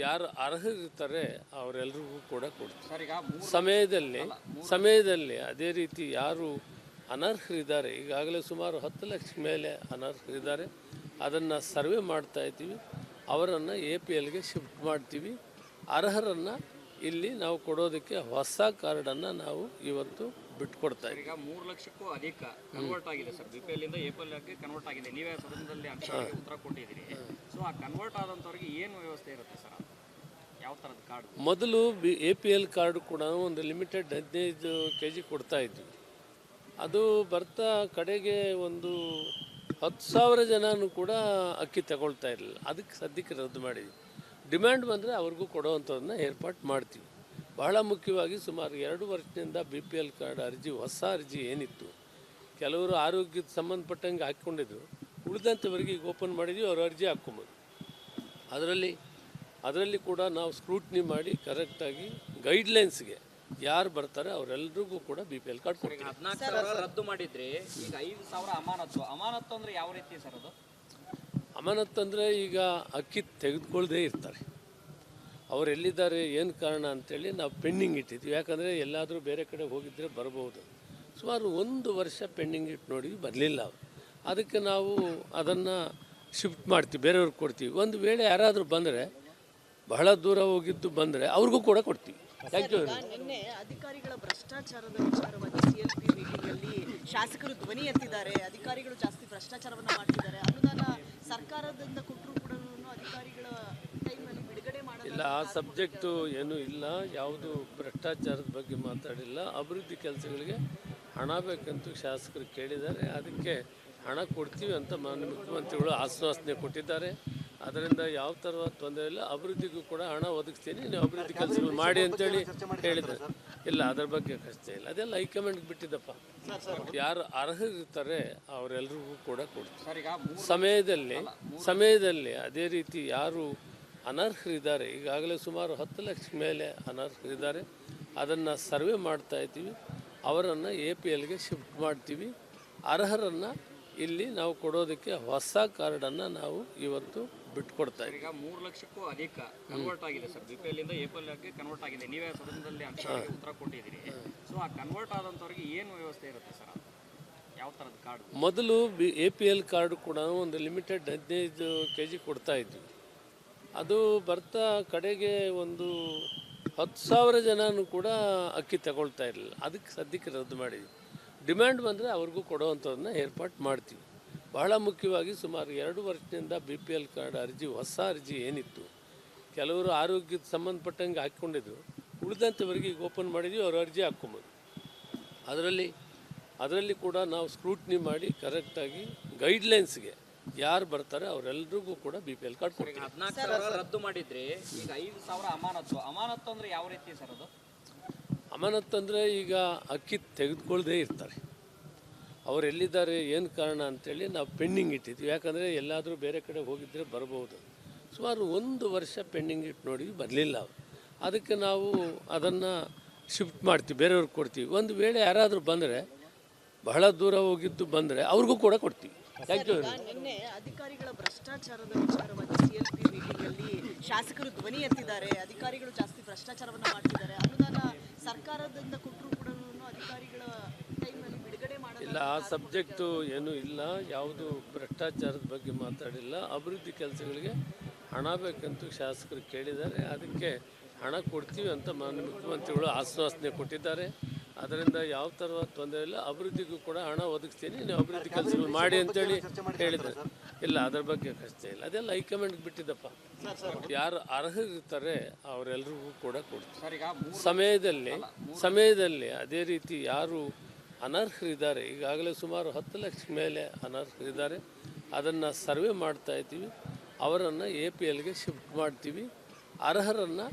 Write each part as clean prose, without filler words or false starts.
ಯಾರು ಅರ್ಹರಿರ್ತಾರೆ ಅವರೆಲ್ಲರಿಗೂ ಕೂಡ ಕೊಡ್ತೀವಿ. ಸರ್, ಈಗ ಸಮಯದಲ್ಲಿ ಅದೇ ರೀತಿ ಯಾರು ಅನರ್ಹರಿದ್ದಾರೆ, ಈಗಾಗಲೇ ಸುಮಾರು 10 ಲಕ್ಷ ಮೇಲೆ ಅನರ್ಹರಿದ್ದಾರೆ. ಅದನ್ನು ಸರ್ವೆ ಮಾಡ್ತಾ ಇದ್ದೀವಿ. ಅವರನ್ನು APLಗೆ ಶಿಫ್ಟ್ ಮಾಡ್ತೀವಿ. ಅರ್ಹರನ್ನು ಇಲ್ಲಿ ನಾವು ಕೊಡೋದಕ್ಕೆ ಹೊಸ ಕಾರ್ಡನ್ನು ನಾವು ಇವತ್ತು ಬಿಟ್ಕೊಡ್ತಾ ಇದ್ದೀವಿ. ಈಗ 3 ಲಕ್ಷಕ್ಕೂ ಅಧಿಕ ಕನ್ವರ್ಟ್ ಆಗಿದೆ ಸರ್. BPL ಇಂದ APLಗೆ ಕನ್ವರ್ಟ್ ಆಗಿದೆ. ನೀವೇ ಸದನದಲ್ಲಿ ಉತ್ತರ ಕೊಟ್ಟಿದ್ದೀರಿ. ಸೊ ಆ ಕನ್ವರ್ಟ್ ಆದಂಥವ್ರಿಗೆ ಏನು ವ್ಯವಸ್ಥೆ ಇರುತ್ತೆ ಸರ್? ಯಾವ ಥರದ ಕಾರ್ಡ್? ಮೊದಲು APL ಕಾರ್ಡ್ ಕೂಡ ಒಂದು ಲಿಮಿಟೆಡ್ 15 kg ಕೊಡ್ತಾ ಇದ್ವಿ. ಅದು ಬರ್ತಾ ಕಡೆಗೆ ಒಂದು 10,000 ಜನನೂ ಕೂಡ ಅಕ್ಕಿ ತಗೊಳ್ತಾ ಇರಲಿಲ್ಲ. ಅದಕ್ಕೆ ಸದ್ಯಕ್ಕೆ ರದ್ದು ಮಾಡಿದ್ವಿ. ಡಿಮ್ಯಾಂಡ್ ಬಂದರೆ ಅವ್ರಿಗೂ ಕೊಡೋವಂಥದ್ದನ್ನ ಏರ್ಪಾಟ್ ಮಾಡ್ತೀವಿ. ಬಹಳ ಮುಖ್ಯವಾಗಿ ಸುಮಾರು 2 ವರ್ಷದಿಂದ BPL ಕಾರ್ಡ್ ಅರ್ಜಿ, ಹೊಸ ಅರ್ಜಿ ಏನಿತ್ತು, ಕೆಲವರು ಆರೋಗ್ಯದ ಸಂಬಂಧಪಟ್ಟಂಗೆ ಹಾಕ್ಕೊಂಡಿದ್ರು. ಉಳಿದಂಥವರಿಗೆ ಈಗ ಓಪನ್ ಮಾಡಿದ್ವಿ, ಅವ್ರ ಅರ್ಜಿ ಹಾಕ್ಕೊಬೋದು. ಅದರಲ್ಲಿ ಕೂಡ ನಾವು ಸ್ಕ್ರೂಟ್ನಿ ಮಾಡಿ ಕರೆಕ್ಟಾಗಿ ಗೈಡ್ಲೈನ್ಸ್ಗೆ ಯಾರು ಬರ್ತಾರೆ ಅವರೆಲ್ಲರಿಗೂ ಕೂಡ BPL ಕಾರ್ಡ್ ಕೊಡ್ತೀವಿ. 14,000 ರದ್ದು ಮಾಡಿದ್ರಿ. ಈಗ 5,000 ಅಮಾನತ್ತು ಅಂದರೆ ಯಾವ ರೀತಿ ಸರ್ ಅದು? ಅಮಾನತ್ತು ಅಂದರೆ ಈಗ ಅಕ್ಕಿ ತೆಗೆದುಕೊಳ್ಳದೇ ಇರ್ತಾರೆ, ಅವ್ರು ಎಲ್ಲಿದ್ದಾರೆ, ಏನು ಕಾರಣ ಅಂತೇಳಿ ನಾವು ಪೆಂಡಿಂಗ್ ಇಟ್ಟಿದ್ವಿ. ಯಾಕಂದರೆ ಎಲ್ಲಾದರೂ ಬೇರೆ ಕಡೆ ಹೋಗಿದ್ದರೆ ಬರ್ಬೋದು. ಸುಮಾರು 1 ವರ್ಷ ಪೆಂಡಿಂಗ್ ಇಟ್ಟು ನೋಡಿದ್ವಿ, ಬರಲಿಲ್ಲ ಅವರು. ಅದಕ್ಕೆ ನಾವು ಅದನ್ನು ಶಿಫ್ಟ್ ಮಾಡ್ತೀವಿ, ಬೇರೆಯವ್ರಿಗೆ ಕೊಡ್ತೀವಿ. ಒಂದು ವೇಳೆ ಯಾರಾದರೂ ಬಂದರೆ, ಬಹಳ ದೂರ ಹೋಗಿದ್ದು ಬಂದರೆ ಅವ್ರಿಗೂ ಕೂಡ ಕೊಡ್ತೀವಿ. ನಿನ್ನೆ ಅಧಿಕಾರಿಗಳ ಭ್ರಷ್ಟಾಚಾರದ ವಿಚಾರವಾಗಿ CLP ಮೀಟಿಂಗಲ್ಲಿ ಶಾಸಕರು ಧ್ವನಿ ಎತ್ತಿದ್ದಾರೆ. ಅಧಿಕಾರಿಗಳು ಜಾಸ್ತಿ ಭ್ರಷ್ಟಾಚಾರವನ್ನು ಮಾಡ್ತಿದ್ದಾರೆ. ಅನುದಾನ ಸರ್ಕಾರದಿಂದ ಕೊಟ್ಟರು ಕೂಡ ಅಧಿಕಾರಿಗಳ ಟೈಮಲ್ಲಿ ಬಿಡುಗಡೆ ಇಲ್ಲ. ಆ ಸಬ್ಜೆಕ್ಟು ಏನೂ ಇಲ್ಲ, ಯಾವುದು ಭ್ರಷ್ಟಾಚಾರದ ಬಗ್ಗೆ ಮಾತಾಡಿಲ್ಲ. ಅಭಿವೃದ್ಧಿ ಕೆಲಸಗಳಿಗೆ ಹಣ ಬೇಕಂತೂ ಶಾಸಕರು ಕೇಳಿದ್ದಾರೆ. ಅದಕ್ಕೆ ಹಣ ಕೊಡ್ತೀವಿ ಅಂತ ಮಾನ್ಯ ಮುಖ್ಯಮಂತ್ರಿಗಳು ಆಶ್ವಾಸನೆ ಕೊಟ್ಟಿದ್ದಾರೆ. ಅದರಿಂದ ಯಾವ ಥರ ತೊಂದರೆ ಇಲ್ಲ. ಅಭಿವೃದ್ಧಿಗೂ ಕೂಡ ಹಣ ಒದಗಿಸ್ತೀನಿ, ನೀವು ಅಭಿವೃದ್ಧಿ ಕೆಲಸಗಳು ಮಾಡಿ ಅಂತೇಳಿ ಹೇಳಿದ್ದಾರೆ. ಇಲ್ಲ, ಅದರ ಬಗ್ಗೆ ಕಷ್ಟ ಇಲ್ಲ. ಅದೆಲ್ಲ ಹೈಕಮಾಂಡ್ಗೆ ಬಿಟ್ಟಿದ್ದಪ್ಪ. ಯಾರು ಅರ್ಹರಿರ್ತಾರೆ ಅವರೆಲ್ಲರಿಗೂ ಕೂಡ ಕೊಡ್ತೀವಿ. ಸಮಯದಲ್ಲಿ ಅದೇ ರೀತಿ ಯಾರು ಅನರ್ಹರಿದ್ದಾರೆ, ಈಗಾಗಲೇ ಸುಮಾರು 10 ಲಕ್ಷ ಮೇಲೆ ಅನರ್ಹರಿದ್ದಾರೆ. ಅದನ್ನು ಸರ್ವೆ ಮಾಡ್ತಾ ಇದ್ದೀವಿ. ಅವರನ್ನು APLಗೆ ಶಿಫ್ಟ್ ಮಾಡ್ತೀವಿ. ಅರ್ಹರನ್ನು ಇಲ್ಲಿ ನಾವು ಕೊಡೋದಕ್ಕೆ ಹೊಸ ಕಾರ್ಡನ್ನು ನಾವು ಇವತ್ತು ಬಿಟ್ಕೊಡ್ತಾ ಇದ್ದೀವಿ. ಈಗ 3 ಲಕ್ಷಕ್ಕೂ ಅಧಿಕ ಕನ್ವರ್ಟ್ ಆಗಿದೆ ಸರ್. BPL ಇಂದ APLಗೆ ಕನ್ವರ್ಟ್ ಆಗಿದೆ. ನೀವೇ ಸದನದಲ್ಲಿ ಉತ್ತರ ಕೊಟ್ಟಿದ್ದೀರಿ. ಸೊ ಆ ಕನ್ವರ್ಟ್ ಆದಂಥವ್ರಿಗೆ ಏನು ವ್ಯವಸ್ಥೆ ಇರುತ್ತೆ ಸರ್? ಯಾವ ಥರದ ಕಾರ್ಡ್? ಮೊದಲು APL ಕಾರ್ಡ್ ಕೂಡ ಒಂದು ಲಿಮಿಟೆಡ್ 15 kg ಕೊಡ್ತಾ ಇದ್ವಿ. ಅದು ಬರ್ತಾ ಕಡೆಗೆ ಒಂದು 10,000 ಜನನೂ ಕೂಡ ಅಕ್ಕಿ ತಗೊಳ್ತಾ ಇರಲಿಲ್ಲ. ಅದಕ್ಕೆ ಸದ್ಯಕ್ಕೆ ರದ್ದು ಮಾಡಿದ್ವಿ. ಡಿಮ್ಯಾಂಡ್ ಬಂದರೆ ಅವ್ರಿಗೂ ಕೊಡೋವಂಥದ್ದನ್ನ ಏರ್ಪಾಟ್ ಮಾಡ್ತೀವಿ. ಬಹಳ ಮುಖ್ಯವಾಗಿ ಸುಮಾರು 2 ವರ್ಷದಿಂದ BPL ಕಾರ್ಡ್ ಅರ್ಜಿ, ಹೊಸ ಅರ್ಜಿ ಏನಿತ್ತು, ಕೆಲವರು ಆರೋಗ್ಯದ ಸಂಬಂಧಪಟ್ಟಂಗೆ ಹಾಕ್ಕೊಂಡಿದ್ರು. ಉಳಿದಂಥವರಿಗೆ ಈಗ ಓಪನ್ ಮಾಡಿದ್ವಿ, ಅವ್ರ ಅರ್ಜಿ ಹಾಕ್ಕೊಬೋದು. ಅದರಲ್ಲಿ ಕೂಡ ನಾವು ಸ್ಕ್ರೂಟ್ನಿ ಮಾಡಿ ಕರೆಕ್ಟಾಗಿ ಗೈಡ್ಲೈನ್ಸ್ಗೆ ಯಾರು ಬರ್ತಾರೆ ಅವರೆಲ್ಲರಿಗೂ ಕೂಡ BPL ಕಾರ್ಡ್ ಕೊಡ್ತೀವಿ. 14,000 ರದ್ದು ಮಾಡಿದ್ರಿ. ಈಗ 5,000 ಅಮಾನತ್ತು ಅಂದರೆ ಯಾವ ರೀತಿ ಸರ್ ಅದು? ಅಮಾನತ್ತು ಅಂದರೆ ಈಗ ಅಕ್ಕಿ ತೆಗೆದುಕೊಳ್ಳದೇ ಇರ್ತಾರೆ, ಅವ್ರು ಎಲ್ಲಿದ್ದಾರೆ, ಏನು ಕಾರಣ ಅಂತೇಳಿ ನಾವು ಪೆಂಡಿಂಗ್ ಇಟ್ಟಿದ್ವಿ. ಯಾಕಂದರೆ ಎಲ್ಲಾದರೂ ಬೇರೆ ಕಡೆ ಹೋಗಿದ್ದರೆ ಬರ್ಬೋದು. ಸುಮಾರು 1 ವರ್ಷ ಪೆಂಡಿಂಗ್ ಇಟ್ಟು ನೋಡಿದ್ವಿ, ಬರಲಿಲ್ಲ ಅವರು. ಅದಕ್ಕೆ ನಾವು ಅದನ್ನು ಶಿಫ್ಟ್ ಮಾಡ್ತೀವಿ, ಬೇರೆಯವ್ರಿಗೆ ಕೊಡ್ತೀವಿ. ಒಂದು ವೇಳೆ ಯಾರಾದರೂ ಬಂದರೆ, ಬಹಳ ದೂರ ಹೋಗಿದ್ದು ಬಂದರೆ ಅವ್ರಿಗೂ ಕೂಡ ಕೊಡ್ತೀವಿ. ನಿನ್ನೆ ಅಧಿಕಾರಿಗಳ ಭ್ರಷ್ಟಾಚಾರದ ವಿಚಾರವಾಗಿ CLP ಮೀಟಿಂಗಲ್ಲಿ ಶಾಸಕರು ಧ್ವನಿ ಎತ್ತಿದ್ದಾರೆ. ಅಧಿಕಾರಿಗಳು ಜಾಸ್ತಿ ಭ್ರಷ್ಟಾಚಾರವನ್ನು ಮಾಡ್ತಿದ್ದಾರೆ. ಅನುದಾನ ಸರ್ಕಾರದಿಂದ ಕೊಟ್ಟರು ಕೂಡ ಅಧಿಕಾರಿಗಳ ಟೈಮಲ್ಲಿ ಬಿಡುಗಡೆ ಇಲ್ಲ. ಆ ಸಬ್ಜೆಕ್ಟು ಏನೂ ಇಲ್ಲ, ಯಾವುದು ಭ್ರಷ್ಟಾಚಾರದ ಬಗ್ಗೆ ಮಾತಾಡಿಲ್ಲ. ಅಭಿವೃದ್ಧಿ ಕೆಲಸಗಳಿಗೆ ಹಣ ಬೇಕಂತೂ ಶಾಸಕರು ಕೇಳಿದ್ದಾರೆ. ಅದಕ್ಕೆ ಹಣ ಕೊಡ್ತೀವಿ ಅಂತ ಮಾನ್ಯ ಮುಖ್ಯಮಂತ್ರಿಗಳು ಆಶ್ವಾಸನೆ ಕೊಟ್ಟಿದ್ದಾರೆ. ಅದರಿಂದ ಯಾವ ಥರ ತೊಂದರೆ ಇಲ್ಲ. ಅಭಿವೃದ್ಧಿಗೂ ಕೂಡ ಹಣ ಒದಗಿಸ್ತೀನಿ, ನೀವು ಅಭಿವೃದ್ಧಿ ಕೆಲಸಗಳು ಮಾಡಿ ಅಂತೇಳಿ ಹೇಳಿದ್ದಾರೆ. ಇಲ್ಲ, ಅದರ ಬಗ್ಗೆ ಕಷ್ಟ ಇಲ್ಲ. ಅದೆಲ್ಲ ಹೈಕಮಾಂಡ್ಗೆ ಬಿಟ್ಟಿದ್ದಪ್ಪ. ಯಾರು ಅರ್ಹರಿರ್ತಾರೆ ಅವರೆಲ್ಲರಿಗೂ ಕೂಡ ಕೊಡ್ತೀವಿ. ಸಮಯದಲ್ಲಿ ಅದೇ ರೀತಿ ಯಾರು ಅನರ್ಹರಿದ್ದಾರೆ, ಈಗಾಗಲೇ ಸುಮಾರು 10 ಲಕ್ಷ ಮೇಲೆ ಅನರ್ಹರಿದ್ದಾರೆ. ಅದನ್ನು ಸರ್ವೆ ಮಾಡ್ತಾ ಇದ್ದೀವಿ. ಅವರನ್ನು APLಗೆ ಶಿಫ್ಟ್ ಮಾಡ್ತೀವಿ. ಅರ್ಹರನ್ನು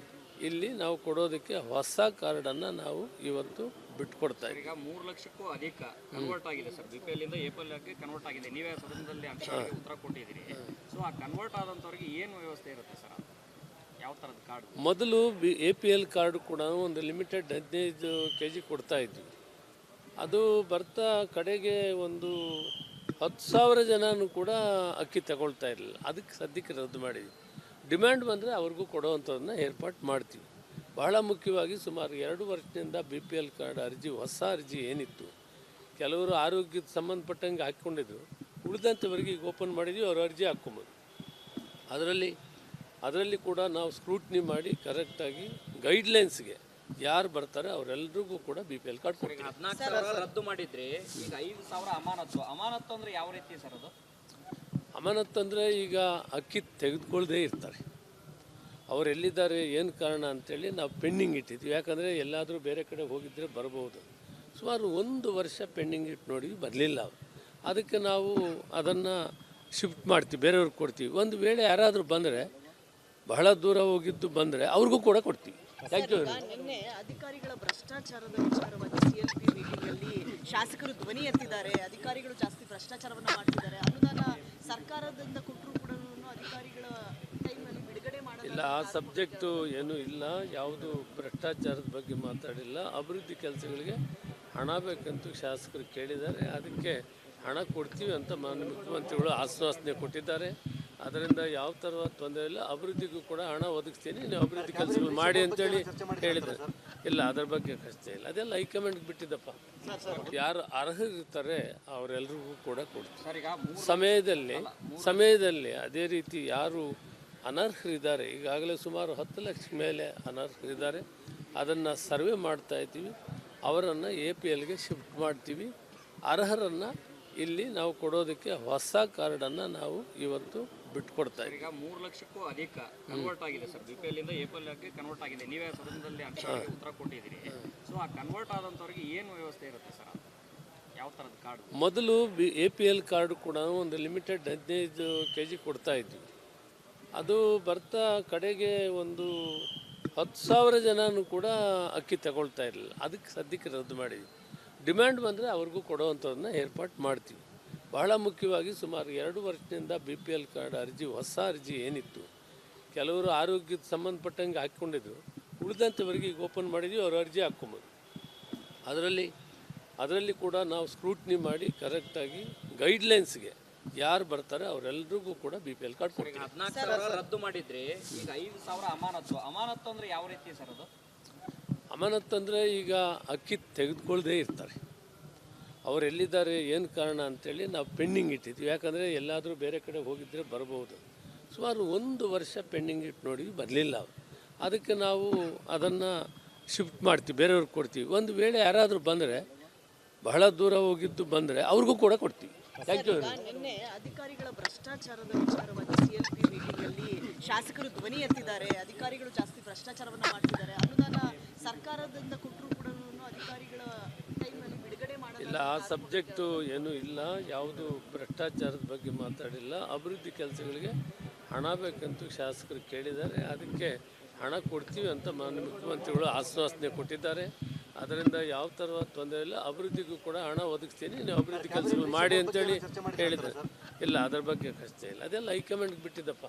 ಇಲ್ಲಿ ನಾವು ಕೊಡೋದಕ್ಕೆ ಹೊಸ ಕಾರ್ಡನ್ನು ನಾವು ಇವತ್ತು ಬಿಟ್ಕೊಡ್ತಾ ಇದ್ದೀವಿ. ಈಗ 3 ಲಕ್ಷಕ್ಕೂ ಅಧಿಕ ಕನ್ವರ್ಟ್ ಆಗಿದೆ ಸರ್. BPL ಇಂದ APLಗೆ ಕನ್ವರ್ಟ್ ಆಗಿದೆ. ನೀವೇ ಸದನದಲ್ಲಿ ಉತ್ತರ ಕೊಟ್ಟಿದ್ದೀರಿ. ಸೊ ಆ ಕನ್ವರ್ಟ್ ಆದಂಥವ್ರಿಗೆ ಏನು ವ್ಯವಸ್ಥೆ ಇರುತ್ತೆ ಸರ್? ಯಾವ ಥರದ ಕಾರ್ಡ್? ಮೊದಲು APL ಕಾರ್ಡ್ ಕೂಡ ಒಂದು ಲಿಮಿಟೆಡ್ 15 kg ಕೊಡ್ತಾ ಇದ್ವಿ. ಅದು ಬರ್ತಾ ಕಡೆಗೆ ಒಂದು 10,000 ಜನನೂ ಕೂಡ ಅಕ್ಕಿ ತಗೊಳ್ತಾ ಇರಲಿಲ್ಲ. ಅದಕ್ಕೆ ಸದ್ಯಕ್ಕೆ ರದ್ದು ಮಾಡಿದ್ವಿ. ಡಿಮ್ಯಾಂಡ್ ಬಂದರೆ ಅವ್ರಿಗೂ ಕೊಡುವಂಥದ್ದನ್ನ ಏರ್ಪಾಟ್ ಮಾಡ್ತೀವಿ. ಬಹಳ ಮುಖ್ಯವಾಗಿ ಸುಮಾರು 2 ವರ್ಷದಿಂದ BPL ಕಾರ್ಡ್ ಅರ್ಜಿ, ಹೊಸ ಅರ್ಜಿ ಏನಿತ್ತು, ಕೆಲವರು ಆರೋಗ್ಯದ ಸಂಬಂಧಪಟ್ಟಂಗೆ ಹಾಕ್ಕೊಂಡಿದ್ರು, ಉಳಿದಂಥವರಿಗೆ ಈಗ ಓಪನ್ ಮಾಡಿದ್ವಿ, ಅವ್ರ ಅರ್ಜಿ ಹಾಕ್ಕೊಬೋದು. ಅದರಲ್ಲಿ ಕೂಡ ನಾವು ಸ್ಕ್ರೂಟ್ನಿ ಮಾಡಿ ಕರೆಕ್ಟಾಗಿ ಗೈಡ್ಲೈನ್ಸ್ಗೆ ಯಾರು ಬರ್ತಾರೆ ಅವರೆಲ್ಲರಿಗೂ ಕೂಡ BPL ಕಾರ್ಡ್ ಕೊಡ್ತೀವಿ. 14,000 ರದ್ದು ಮಾಡಿದ್ರಿ, ಈಗ 5,000 ಅಮಾನತ್ತು ಅಂದ್ರೆ ಯಾವ ರೀತಿ ಸರ್ ಅದು? ಅಮಾನತ್ತು ಅಂದರೆ ಈಗ ಅಕ್ಕಿ ತೆಗೆದುಕೊಳ್ಳದೇ ಇರ್ತಾರೆ, ಅವ್ರು ಎಲ್ಲಿದ್ದಾರೆ, ಏನು ಕಾರಣ ಅಂತೇಳಿ ನಾವು ಪೆಂಡಿಂಗ್ ಇಟ್ಟಿದ್ವಿ. ಯಾಕಂದರೆ ಎಲ್ಲಾದರೂ ಬೇರೆ ಕಡೆ ಹೋಗಿದ್ದರೆ ಬರ್ಬೋದು. ಸುಮಾರು 1 ವರ್ಷ ಪೆಂಡಿಂಗ್ ಇಟ್ಟು ನೋಡಿದ್ವಿ, ಬರಲಿಲ್ಲ ಅವರು. ಅದಕ್ಕೆ ನಾವು ಅದನ್ನು ಶಿಫ್ಟ್ ಮಾಡ್ತೀವಿ, ಬೇರೆಯವ್ರಿಗೆ ಕೊಡ್ತೀವಿ. ಒಂದು ವೇಳೆ ಯಾರಾದರೂ ಬಂದರೆ, ಬಹಳ ದೂರ ಹೋಗಿದ್ದು ಬಂದರೆ ಅವ್ರಿಗೂ ಕೂಡ ಕೊಡ್ತೀವಿ. Thank you. ನಿನ್ನೆ ಅಧಿಕಾರಿಗಳ ಭ್ರಷ್ಟಾಚಾರದ ವಿಚಾರವಾಗಿ CLP ಮೀಟಿಂಗ್ ಅಲ್ಲಿ ಶಾಸಕರು ಧ್ವನಿ ಎತ್ತಿದ್ದಾರೆ. ಅಧಿಕಾರಿಗಳು ಜಾಸ್ತಿ ಭ್ರಷ್ಟಾಚಾರವನ್ನ ಮಾಡ್ತಿದ್ದಾರೆ, ಅನುದಾನ ಸರ್ಕಾರದಿಂದ ಕೊಟ್ಟರು ಕೂಡ ಅಧಿಕಾರಿಗಳ ಟೈಮಲ್ಲಿ ಬಿಡುಗಡೆ ಮಾಡೋದು ಇಲ್ಲ, ಆ ಸಬ್ಜೆಕ್ಟು ಏನೂ ಇಲ್ಲ, ಯಾವುದು ಭ್ರಷ್ಟಾಚಾರದ ಬಗ್ಗೆ ಮಾತಾಡಿಲ್ಲ. ಅಭಿವೃದ್ಧಿ ಕೆಲಸಗಳಿಗೆ ಹಣ ಬೇಕಂತೂ ಶಾಸಕರು ಕೇಳಿದ್ದಾರೆ, ಅದಕ್ಕೆ ಹಣ ಕೊಡ್ತೀವಿ ಅಂತ ಮಾನ್ಯ ಮುಖ್ಯಮಂತ್ರಿಗಳು ಆಶ್ವಾಸನೆ ಕೊಟ್ಟಿದ್ದಾರೆ. ಅದರಿಂದ ಯಾವ ಥರ ತೊಂದರೆ ಇಲ್ಲ, ಅಭಿವೃದ್ಧಿಗೂ ಕೂಡ ಹಣ ಒದಗಿಸ್ತೀನಿ, ನೀವು ಅಭಿವೃದ್ಧಿ ಕೆಲಸಗಳು ಮಾಡಿ ಅಂತೇಳಿ ಹೇಳಿದ್ದಾರೆ. ಇಲ್ಲ, ಅದರ ಬಗ್ಗೆ ಕಷ್ಟ ಇಲ್ಲ, ಅದೆಲ್ಲ ಹೈಕಮಾಂಡ್ಗೆ ಬಿಟ್ಟಿದ್ದಪ್ಪ. ಯಾರು ಅರ್ಹರಿರ್ತಾರೆ ಅವರೆಲ್ಲರಿಗೂ ಕೂಡ ಕೊಡ್ತೀವಿ. ಸಮಯದಲ್ಲಿ ಅದೇ ರೀತಿ ಯಾರು ಅನರ್ಹರಿದ್ದಾರೆ, ಈಗಾಗಲೇ ಸುಮಾರು 10 ಲಕ್ಷ ಮೇಲೆ ಅನರ್ಹರಿದ್ದಾರೆ, ಅದನ್ನು ಸರ್ವೆ ಮಾಡ್ತಾ ಇದ್ದೀವಿ. ಅವರನ್ನು APLಗೆ ಶಿಫ್ಟ್ ಮಾಡ್ತೀವಿ. ಅರ್ಹರನ್ನು ಇಲ್ಲಿ ನಾವು ಕೊಡೋದಕ್ಕೆ ಹೊಸ ಕಾರ್ಡನ್ನು ನಾವು ಇವತ್ತು ಬಿಟ್ಕೊಡ್ತಾ ಇದ್ದೀವಿ. ಈಗ 3 ಲಕ್ಷಕ್ಕೂ ಅಧಿಕ ಕನ್ವರ್ಟ್ ಆಗಿದೆ ಸರ್, BPL ಇಂದ APLಗೆ ಕನ್ವರ್ಟ್ ಆಗಿದೆ. ನೀವೇ ಸದನದಲ್ಲಿ ಅಂಶಗಳಿಗೆ ಉತ್ತರ ಕೊಟ್ಟಿದ್ದೀರಿ. ಸೊ ಆ ಕನ್ವರ್ಟ್ ಆದಂಥವ್ರಿಗೆ ಏನು ವ್ಯವಸ್ಥೆ ಇರುತ್ತೆ ಸರ್? ಯಾವ ಥರದ ಕಾರ್ಡ್? ಮೊದಲು APL ಕಾರ್ಡು ಕೂಡ ಒಂದು ಲಿಮಿಟೆಡ್ 15 kg ಕೊಡ್ತಾ ಇದ್ವಿ. ಅದು ಬರ್ತಾ ಕಡೆಗೆ ಒಂದು 10,000 ಜನನೂ ಕೂಡ ಅಕ್ಕಿ ತಗೊಳ್ತಾ ಇರಲಿಲ್ಲ. ಅದಕ್ಕೆ ಸದ್ಯಕ್ಕೆ ರದ್ದು ಮಾಡಿದ್ವಿ. ಡಿಮ್ಯಾಂಡ್ ಬಂದರೆ ಅವ್ರಿಗೂ ಕೊಡುವಂಥದ್ದನ್ನ ಏರ್ಪಾಟ್ ಮಾಡ್ತೀವಿ. ಬಹಳ ಮುಖ್ಯವಾಗಿ ಸುಮಾರು 2 ವರ್ಷದಿಂದ BPL ಕಾರ್ಡ್ ಅರ್ಜಿ, ಹೊಸ ಅರ್ಜಿ ಏನಿತ್ತು, ಕೆಲವರು ಆರೋಗ್ಯದ ಸಂಬಂಧಪಟ್ಟಂಗೆ ಹಾಕ್ಕೊಂಡಿದ್ರು, ಉಳಿದಂಥವರಿಗೆ ಈಗ ಓಪನ್ ಮಾಡಿದ್ವಿ, ಅವ್ರ ಅರ್ಜಿ ಹಾಕ್ಕೊಬೋದು. ಅದರಲ್ಲಿ ಕೂಡ ನಾವು ಸ್ಕ್ರೂಟ್ನಿ ಮಾಡಿ ಕರೆಕ್ಟಾಗಿ ಗೈಡ್ಲೈನ್ಸ್ಗೆ ಯಾರು ಬರ್ತಾರೆ ಅವರೆಲ್ಲರಿಗೂ ಕೂಡ BPL ಕಾರ್ಡ್ ಕೊಡ್ತೀವಿ. 14,000 ರದ್ದು ಮಾಡಿದ್ರಿ, ಈಗ 5,000 ಅಮಾನತ್ತು ಅಂದ್ರೆ ಯಾವ ರೀತಿ ಸರ್ ಅದು? ಅಮಾನತ್ತು ಅಂದರೆ ಈಗ ಅಕ್ಕಿ ತೆಗೆದುಕೊಳ್ಳದೇ ಇರ್ತಾರೆ, ಅವ್ರು ಎಲ್ಲಿದ್ದಾರೆ, ಏನು ಕಾರಣ ಅಂತೇಳಿ ನಾವು ಪೆಂಡಿಂಗ್ ಇಟ್ಟಿದ್ವಿ. ಯಾಕಂದರೆ ಎಲ್ಲಾದರೂ ಬೇರೆ ಕಡೆ ಹೋಗಿದ್ದರೆ ಬರ್ಬೋದು. ಸುಮಾರು 1 ವರ್ಷ ಪೆಂಡಿಂಗ್ ಇಟ್ಟು ನೋಡಿದ್ವಿ, ಬರಲಿಲ್ಲ ಅವರು. ಅದಕ್ಕೆ ನಾವು ಅದನ್ನು ಶಿಫ್ಟ್ ಮಾಡ್ತೀವಿ, ಬೇರೆಯವ್ರಿಗೆ ಕೊಡ್ತೀವಿ. ಒಂದು ವೇಳೆ ಯಾರಾದರೂ ಬಂದರೆ, ಬಹಳ ದೂರ ಹೋಗಿದ್ದು ಬಂದರೆ ಅವ್ರಿಗೂ ಕೂಡ ಕೊಡ್ತೀವಿ. Thank you. ನಿನ್ನೆ ಅಧಿಕಾರಿಗಳ ಭ್ರಷ್ಟಾಚಾರದ ವಿಚಾರವಾಗಿ CLP ಮೀಟಿಂಗ್ ಅಲ್ಲಿ ಶಾಸಕರು ಧ್ವನಿ ಎತ್ತಿದ್ದಾರೆ. ಅಧಿಕಾರಿಗಳು ಜಾಸ್ತಿ ಭ್ರಷ್ಟಾಚಾರವನ್ನ ಮಾಡ್ತಿದ್ದಾರೆ, ಅನುದಾನ ಸರ್ಕಾರದಿಂದ ಕೊಟ್ಟರು ಕೂಡ ಅಧಿಕಾರಿಗಳ ಟೈಮಲ್ಲಿ ಬಿಡುಗಡೆ ಮಾಡೋದು ಇಲ್ಲ, ಆ ಸಬ್ಜೆಕ್ಟು ಏನೂ ಇಲ್ಲ, ಯಾವುದು ಭ್ರಷ್ಟಾಚಾರದ ಬಗ್ಗೆ ಮಾತಾಡಿಲ್ಲ. ಅಭಿವೃದ್ಧಿ ಕೆಲಸಗಳಿಗೆ ಹಣ ಬೇಕಂತೂ ಶಾಸಕರು ಕೇಳಿದ್ದಾರೆ, ಅದಕ್ಕೆ ಹಣ ಕೊಡ್ತೀವಿ ಅಂತ ಮಾನ್ಯ ಮುಖ್ಯಮಂತ್ರಿಗಳು ಆಶ್ವಾಸನೆ ಕೊಟ್ಟಿದ್ದಾರೆ. ಅದರಿಂದ ಯಾವ ಥರ ತೊಂದರೆ ಇಲ್ಲ, ಅಭಿವೃದ್ಧಿಗೂ ಕೂಡ ಹಣ ಒದಗಿಸ್ತೀನಿ, ನೀವು ಅಭಿವೃದ್ಧಿ ಕೆಲಸಗಳು ಮಾಡಿ ಅಂತೇಳಿ ಹೇಳಿದ್ದಾರೆ. ಇಲ್ಲ, ಅದರ ಬಗ್ಗೆ ಕಷ್ಟ ಇಲ್ಲ, ಅದೆಲ್ಲ ಹೈಕಮಾಂಡ್ಗೆ ಬಿಟ್ಟಿದ್ದಪ್ಪ.